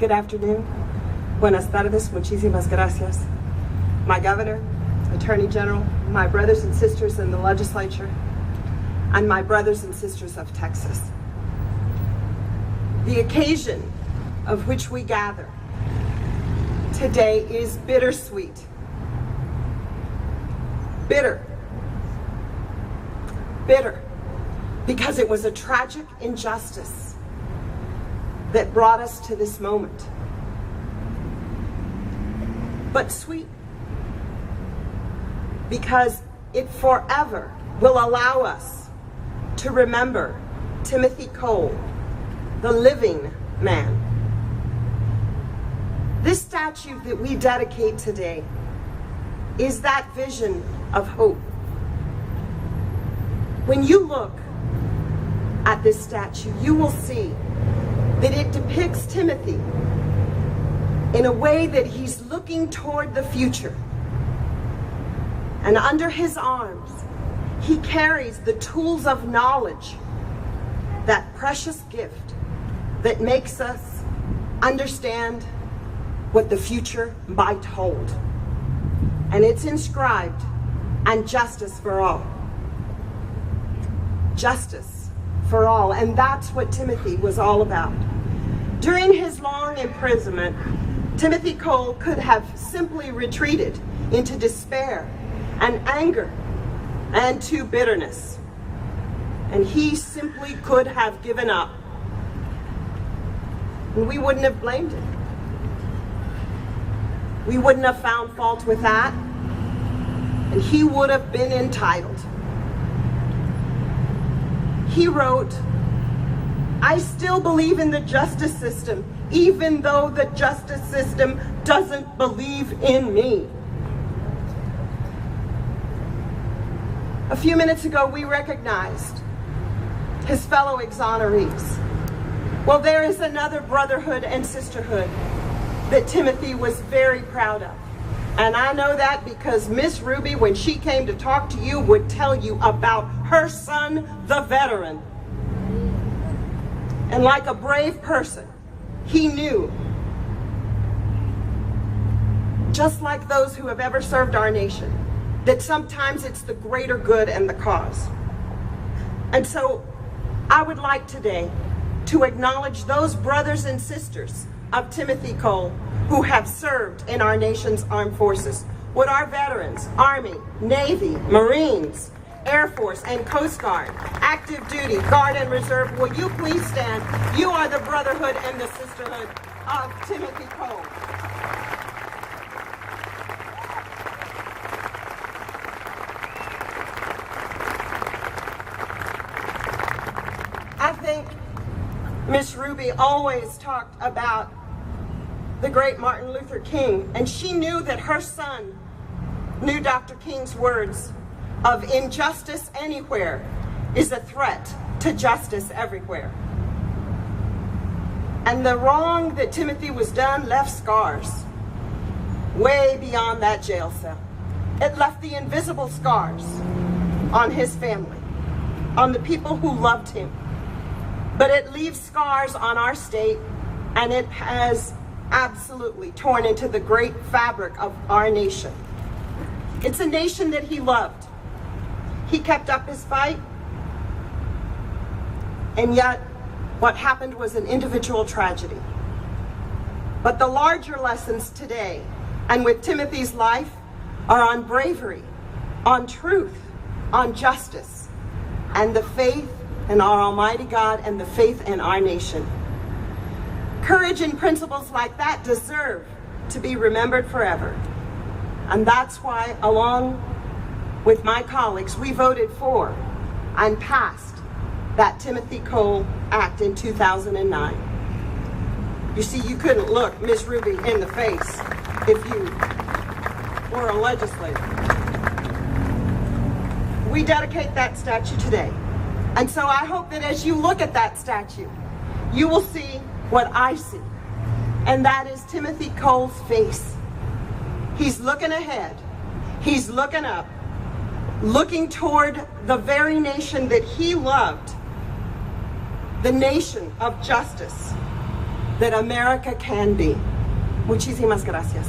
Good afternoon. Buenas tardes. Muchísimas gracias. My governor, attorney general, my brothers and sisters in the legislature, and my brothers and sisters of Texas. The occasion of which we gather today is bittersweet. Bitter. Bitter. Because it was a tragic injustice that brought us to this moment. But sweet, because it forever will allow us to remember Timothy Cole, the living man. This statue that we dedicate today is that vision of hope. When you look at this statue, you will see that it depicts Timothy in a way that he's looking toward the future. And under his arms, he carries the tools of knowledge, that precious gift that makes us understand what the future might hold. And it's inscribed, "And justice for all." Justice for all, and that's what Timothy was all about. During his long imprisonment, Timothy Cole could have simply retreated into despair and anger and to bitterness. And he simply could have given up. And we wouldn't have blamed him. We wouldn't have found fault with that. And he would have been entitled. He wrote, "I still believe in the justice system, even though the justice system doesn't believe in me." A few minutes ago, we recognized his fellow exonerees. Well, there is another brotherhood and sisterhood that Timothy was very proud of. And I know that because Miss Ruby, when she came to talk to you, would tell you about her son, the veteran. And like a brave person, he knew, just like those who have ever served our nation, that sometimes it's the greater good and the cause. And so I would like today to acknowledge those brothers and sisters of Timothy Cole who have served in our nation's armed forces. Would our veterans, Army, Navy, Marines, Air Force, and Coast Guard, active duty, Guard, and Reserve, will you please stand? You are the brotherhood and the sisterhood of Timothy Cole. I think Miss Ruby always talked about the great Martin Luther King, and she knew that her son knew Dr. King's words of "injustice anywhere is a threat to justice everywhere." And the wrong that Timothy was done left scars way beyond that jail cell. It left the invisible scars on his family, on the people who loved him. But it leaves scars on our state, and it has absolutely torn into the great fabric of our nation. It's a nation that he loved. He kept up his fight, and yet what happened was an individual tragedy. But the larger lessons today, and with Timothy's life, are on bravery, on truth, on justice, and the faith in our Almighty God and the faith in our nation. Courage and principles like that deserve to be remembered forever. And that's why, along with my colleagues, we voted for and passed that Timothy Cole Act in 2009. You see, you couldn't look Ms. Ruby in the face if you were a legislator. We dedicate that statue today. And so I hope that as you look at that statue, you will see what I see, and that is Timothy Cole's face. He's looking ahead, he's looking up, looking toward the very nation that he loved, the nation of justice, that America can be. Muchísimas gracias.